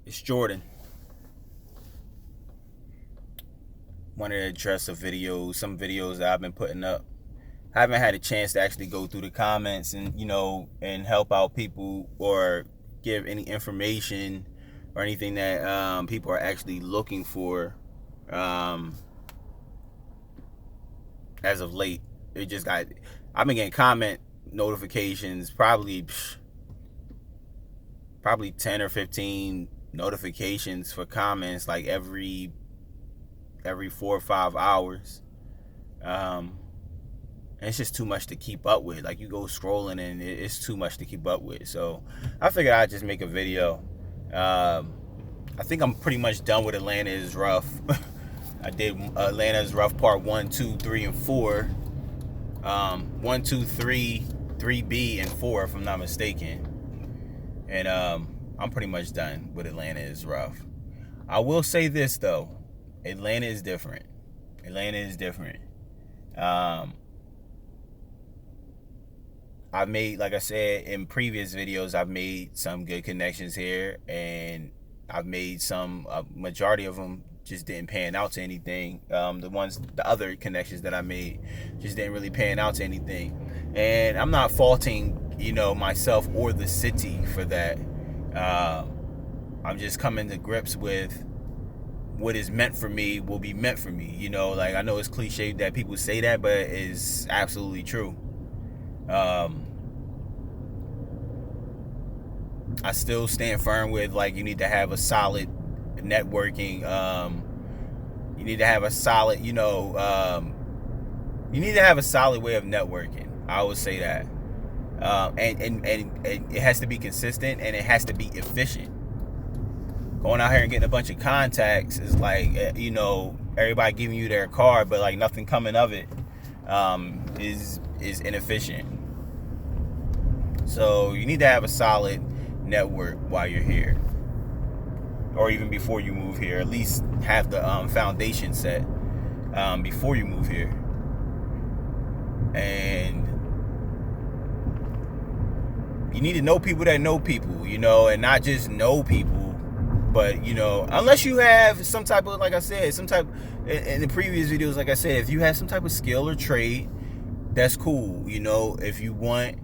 It's Jordan. Wanted to address some videos that I've been putting up. I haven't had a chance to actually go through the comments and help out people or give any information or anything that people are actually looking for. As of late, I've been getting comment notifications, probably 10 or 15 notifications for comments like every 4 or 5 hours. And it's just too much to keep up with. Like, you go scrolling and it's too much to keep up with. So I figured I'd just make a video. I think I'm pretty much done with Atlanta is Rough. I did Atlanta is Rough part 1, 2, 3, and 4. 1, 2, 3, 3B, and 4, if I'm not mistaken. And I'm pretty much done with Atlanta is Rough. I will say this though, Atlanta is different. I've made, like I said in previous videos, I've made some good connections here, and I've made some, majority of them just didn't pan out to anything. The other connections that I made just didn't really pan out to anything. And I'm not faulting, myself or the city for that. I'm just coming to grips with what is meant for me will be meant for me. Like, I know it's cliche that people say that, but it's absolutely true. I still stand firm with, like, you need to have a solid networking. You need to have a solid, you need to have a solid way of networking. I would say that. And it has to be consistent, and it has to be efficient. Going out here and getting a bunch of contacts is like, everybody giving you their card, but like nothing coming of it, is inefficient. So you need to have a solid network while you're here, or even before you move here. At least have the foundation set before you move here. And you need to know people that know people, and not just know people, but, unless you have some type of, like I said, in the previous videos, like I said, if you have some type of skill or trade, that's cool. If you want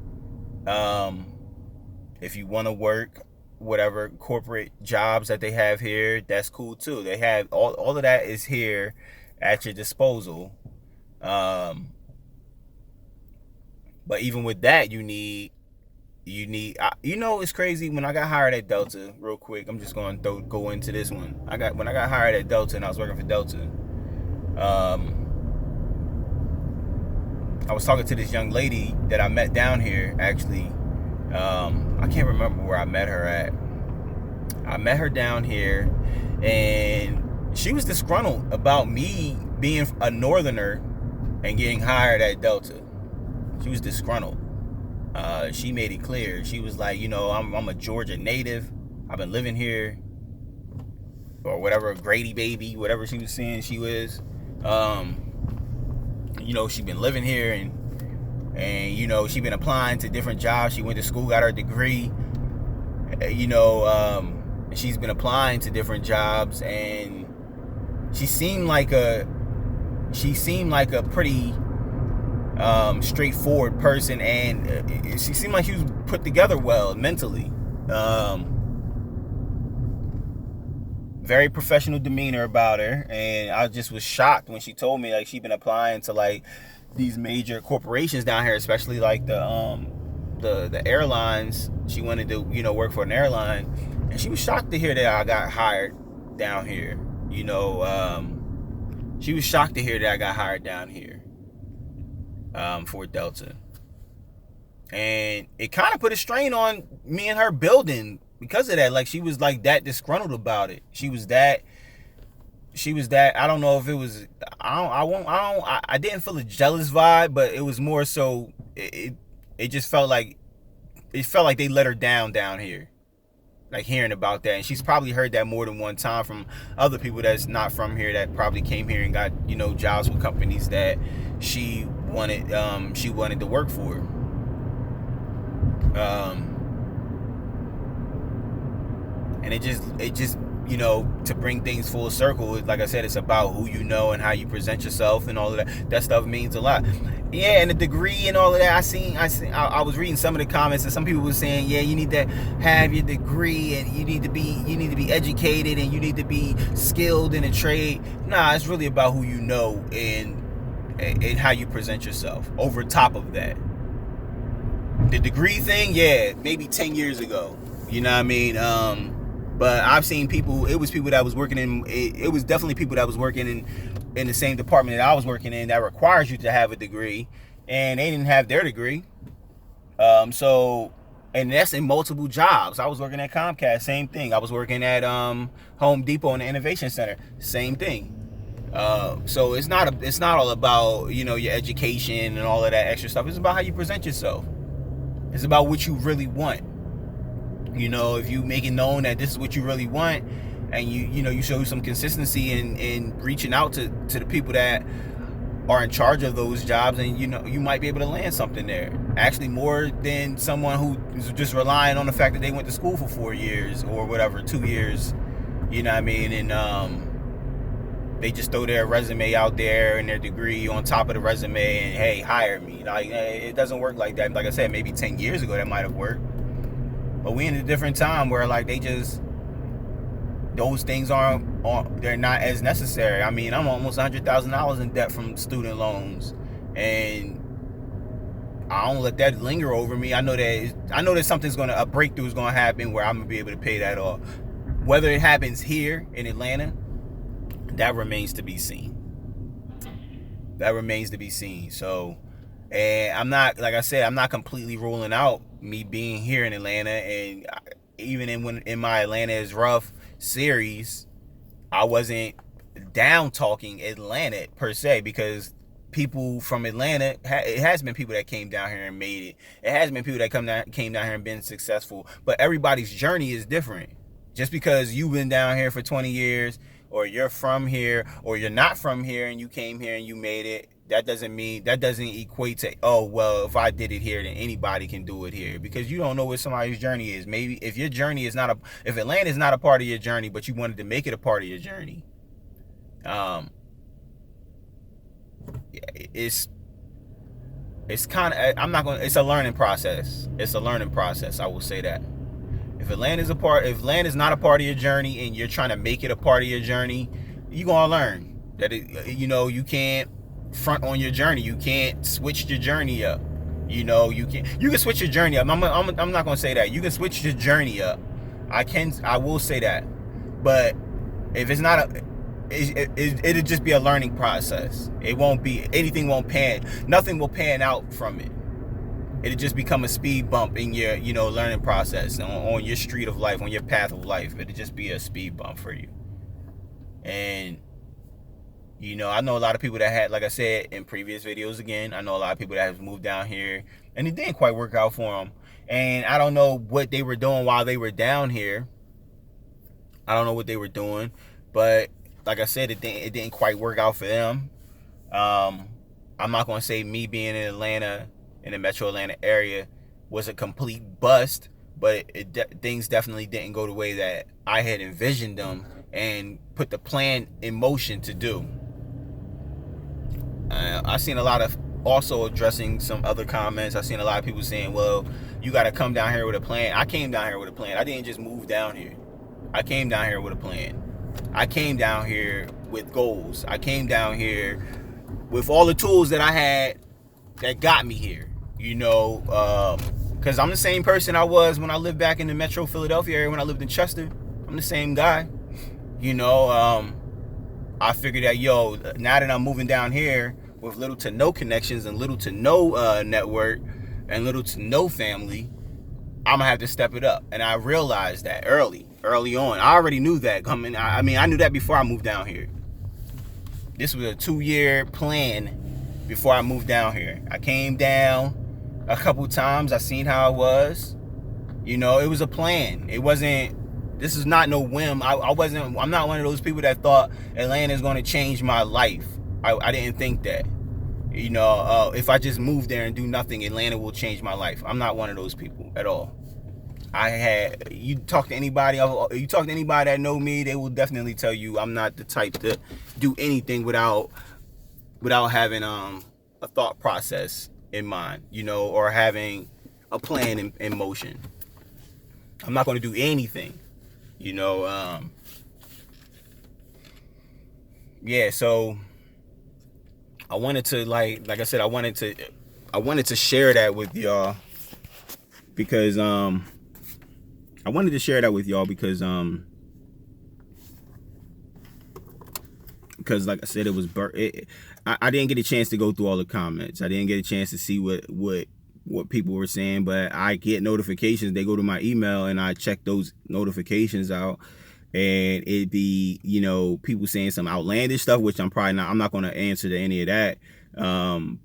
to work whatever corporate jobs that they have here, that's cool too. They have all of that is here at your disposal. But even with that, you need it's crazy. When I got hired at Delta, real quick, I'm just going to go into this one. When I got hired at Delta and I was working for Delta, I was talking to this young lady that I met down here, actually. I can't remember where I met her at. I met her down here, and she was disgruntled about me being a northerner and getting hired at Delta. She was disgruntled. She made it clear. She was like, I'm a Georgia native. I've been living here, or whatever, Grady baby, whatever she was saying she was. She been living here, and she been applying to different jobs. She went to school, got her degree. She's been applying to different jobs, and she seemed like a pretty straightforward person, and she seemed like she was put together well mentally. Very professional demeanor about her, and I just was shocked when she told me, like, she'd been applying to like these major corporations down here, especially like the airlines. She wanted to work for an airline, and she was shocked to hear that I got hired down here. She was shocked to hear that I got hired down here for Delta, and it kind of put a strain on me and her building because of that. Like, she was like that disgruntled about it. She was that. I don't know if it was. I didn't feel a jealous vibe, but it was more so. It just felt like they let her down here. Like, hearing about that, and she's probably heard that more than one time from other people that's not from here, that probably came here and got jobs with companies that she wanted to work for. And it just to bring things full circle, like I said, it's about who you know and how you present yourself and all of that. That stuff means a lot. Yeah, and the degree and all of that. I was reading some of the comments, and some people were saying, yeah, you need to have your degree, and you need to be educated, and you need to be skilled in a trade. Nah, it's really about who you know and how you present yourself. Over top of that, the degree thing, yeah, maybe 10 years ago. You know what I mean? But I've seen people. It was people that was working in. It was definitely people that was working in the same department that I was working in that requires you to have a degree, and they didn't have their degree. So, and that's in multiple jobs. I was working at Comcast, same thing. I was working at Home Depot in the Innovation Center, same thing. So it's not all about your education and all of that extra stuff. It's about how you present yourself. It's about what you really want. If you make it known that this is what you really want, and you show some consistency in reaching out to the people that are in charge of those jobs, and you might be able to land something there. Actually, more than someone who is just relying on the fact that they went to school for 4 years or whatever, 2 years. You know what I mean? And they just throw their resume out there and their degree on top of the resume, and hey, hire me. Like, it doesn't work like that. Like I said, maybe 10 years ago that might have worked. But we in a different time where like those things they're not as necessary. I mean, I'm almost $100,000 in debt from student loans, and I don't let that linger over me. I know that a breakthrough is gonna happen where I'm gonna be able to pay that off. Whether it happens here in Atlanta, that remains to be seen. So, and I'm not, like I said, I'm not completely ruling out me being here in Atlanta. And even in my Atlanta is Rough series, I wasn't down talking Atlanta per se, because people from Atlanta, it has been people that came down here and made it. It has been people that came down here and been successful. But everybody's journey is different. Just because you've been down here for 20 years, or you're from here, or you're not from here and you came here and you made it, that doesn't equate to, oh, well, if I did it here, then anybody can do it here. Because you don't know what somebody's journey is. Maybe if your journey is if Atlanta is not a part of your journey, but you wanted to make it a part of your journey, it's kind of, it's a learning process. I will say that. If Atlanta is not a part of your journey and you're trying to make it a part of your journey, you're going to learn that you can't front on your journey. You can't switch your journey up. You can switch your journey up. I'm not going to say that. You can switch your journey up. I will say that. But if it's not it'll just be a learning process. It won't be, nothing will pan out from it. It'll just become a speed bump in your, learning process on your street of life, on your path of life. It'll just be a speed bump for you. And, I know a lot of people that had, like I said in previous videos again, I know a lot of people that have moved down here and it didn't quite work out for them. And I don't know what they were doing while they were down here. I don't know what they were doing, but like I said, it didn't quite work out for them. I'm not going to say me being in Atlanta, in the metro Atlanta area, was a complete bust, but things definitely didn't go the way that I had envisioned them and put the plan in motion to do. I've seen a lot of, also addressing some other comments, I've seen a lot of people saying, well, you got to come down here with a plan. I came down here with a plan. I didn't just move down here. I came down here with a plan. I came down here with goals. I came down here with all the tools that I had that got me here. Because I'm the same person I was when I lived back in the metro Philadelphia area, when I lived in Chester. I'm the same guy. I figured that, now that I'm moving down here with little to no connections and little to no network and little to no family, I'm gonna have to step it up. And I realized that early on. I already knew that coming. I knew that before I moved down here. This was a 2-year plan before I moved down here. I came down a couple times. I seen how it was. It was a plan. It wasn't, this is not no whim. I'm not one of those people that thought Atlanta is going to change my life. I didn't think that. If I just move there and do nothing, Atlanta will change my life. I'm not one of those people at all. you talk to anybody that know me, they will definitely tell you I'm not the type to do anything without having a thought process in mind, or having a plan in motion. I'm not going to do anything, yeah. So I wanted to, like I said, I wanted to share that with y'all because I wanted to share that with y'all because like I said, it was I didn't get a chance to go through all the comments. I didn't get a chance to see what people were saying, but I get notifications. They go to my email and I check those notifications out, and it'd be, people saying some outlandish stuff, which I'm not going to answer to any of that.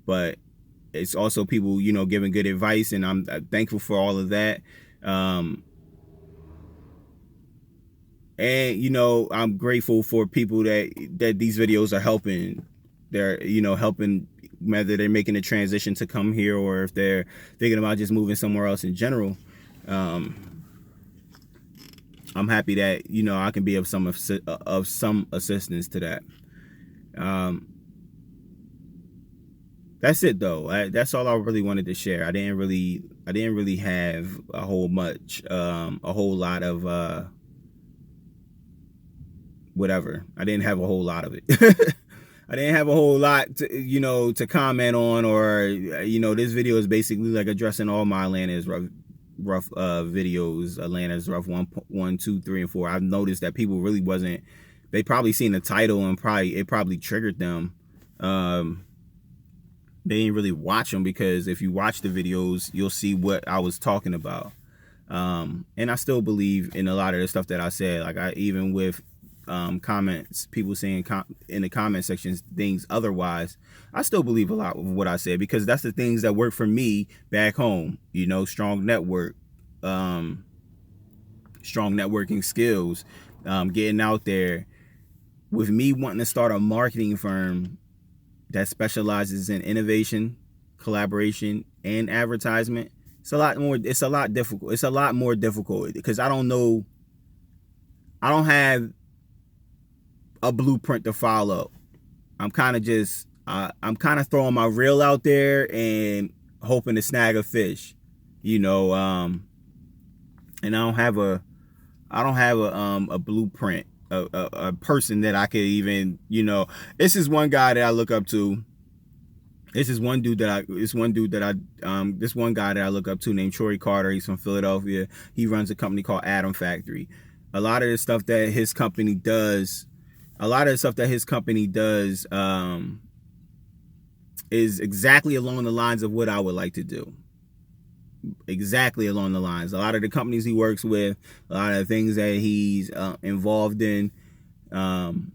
But it's also people, giving good advice, and I'm thankful for all of that. And I'm grateful for people that these videos are helping. They're helping, whether they're making a transition to come here or if they're thinking about just moving somewhere else in general. I'm happy that I can be of some assistance to that. That's it though. That's all I really wanted to share. I didn't really have a whole lot of whatever. I didn't have a whole lot of it. I didn't have a whole lot to comment on, or this video is basically like addressing all my Atlanta's rough videos. Atlanta's rough 1, 2, 3, and 4. I've noticed that people really wasn't. They probably seen the title and it probably triggered them. They didn't really watch them, because if you watch the videos, you'll see what I was talking about. And I still believe in a lot of the stuff that I said. Like even with comments, people saying in the comment sections things otherwise, I still believe a lot of what I said, because that's the things that work for me back home. Strong network, strong networking skills, getting out there. With me wanting to start a marketing firm that specializes in innovation, collaboration, and advertisement, it's a lot more difficult because I don't have a blueprint to follow. I'm kind of throwing my reel out there and hoping to snag a fish, and I don't have a blueprint, a person that I could even, this is one guy that I look up to. This one guy that I look up to named Troy Carter. He's from Philadelphia. He runs a company called Atom Factory. A lot of the stuff that his company does is exactly along the lines of what I would like to do. Exactly along the lines. A lot of the companies he works with, a lot of the things that he's involved in. And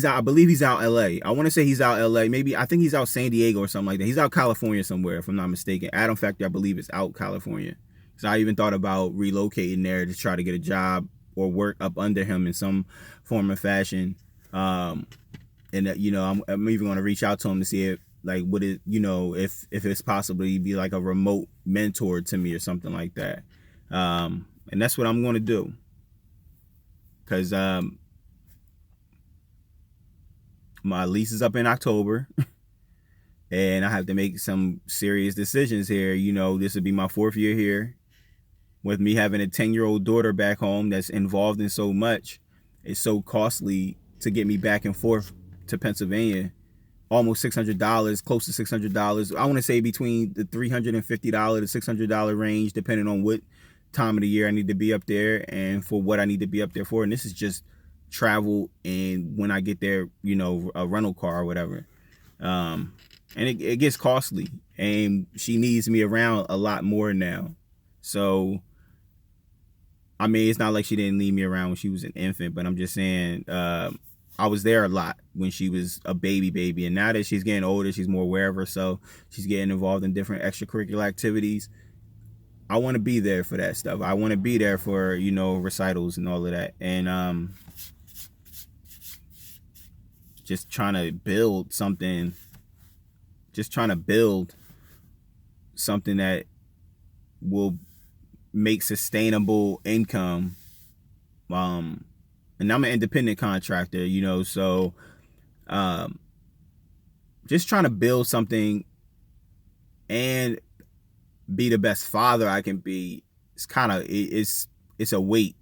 I believe he's out LA. I want to say he's out LA. Maybe, I think he's out San Diego or something like that. He's out California somewhere, if I'm not mistaken. Atom Factory, I believe, is out California. So I even thought about relocating there to try to get a job or work up under him in some form or fashion. And I'm even going to reach out to him to see if, like, if it's possibly be like a remote mentor to me or something like that. And that's what I'm going to do. Because my lease is up in October, and I have to make some serious decisions here. This would be my 4th year here. With me having a 10-year-old daughter back home that's involved in so much, it's so costly to get me back and forth to Pennsylvania. Almost $600, close to $600. I want to say between the $350 to $600 range, depending on what time of the year I need to be up there and for what I need to be up there for. And this is just travel, and when I get there, a rental car or whatever. And it gets costly, and she needs me around a lot more now. So, I mean, it's not like she didn't leave me around when she was an infant, but I'm just saying, I was there a lot when she was a baby, and now that she's getting older, she's more aware of herself. She's getting involved in different extracurricular activities. I want to be there for that stuff. I want to be there for, recitals and all of that. And just trying to build something that will make sustainable income. And I'm an independent contractor, you know, so just trying to build something and be the best father I can be. It's kind of it's a weight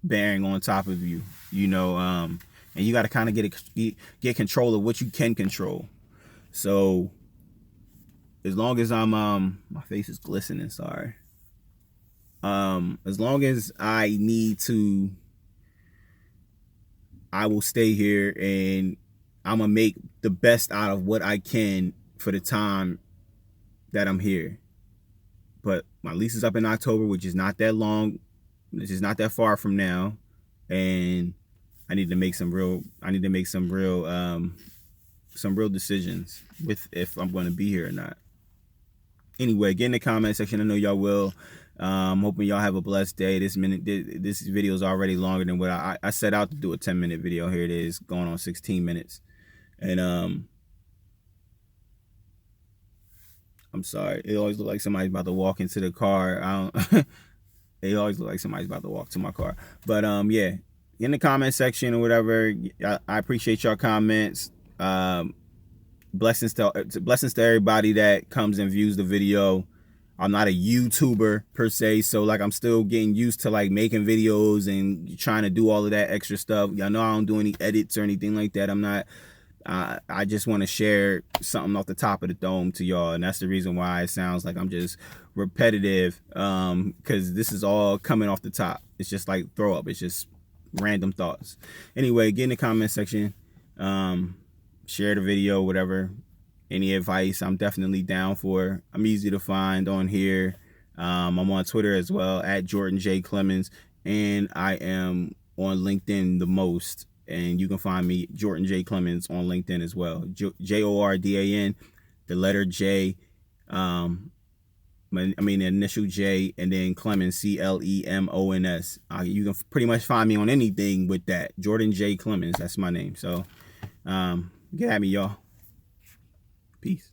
bearing on top of you, you know, and you got to kind of get control of what you can control. So as long as I'm my face is glistening, sorry. As long as I need to, I will stay here and I'm gonna make the best out of what I can for the time that I'm here. But my lease is up in October, which is not that long, which is not that far from now, and I need to make some real decisions with if I'm going to be here or not. Anyway, get in the comment section. I know y'all will. Hoping y'all have a blessed day. This video is already longer than what I set out to do, a 10-minute video. Here it is, going on 16 minutes. And I'm sorry. It always looks like somebody's about to walk into the car. They always look like somebody's about to walk to my car. But yeah, in the comment section or whatever, I appreciate your comments. Blessings to everybody that comes and views the video. I'm not a YouTuber per se, so like I'm still getting used to like making videos and trying to do all of that extra stuff. Y'all know I don't do any edits or anything like that. I'm not. I just want to share something off the top of the dome to y'all, and that's the reason why it sounds like I'm just repetitive, because this is all coming off the top. It's just like throw up. It's just random thoughts. Anyway, get in the comment section, share the video, whatever. Any advice, I'm definitely down for. I'm easy to find on here. I'm on Twitter as well, at Jordan J. Clemens, and I am on LinkedIn the most. And you can find me, Jordan J. Clemens, on LinkedIn as well. Jordan, the letter J, the initial J, and then Clemens, Clemons. You can pretty much find me on anything with that. Jordan J. Clemens, that's my name. So get at me, y'all. Peace.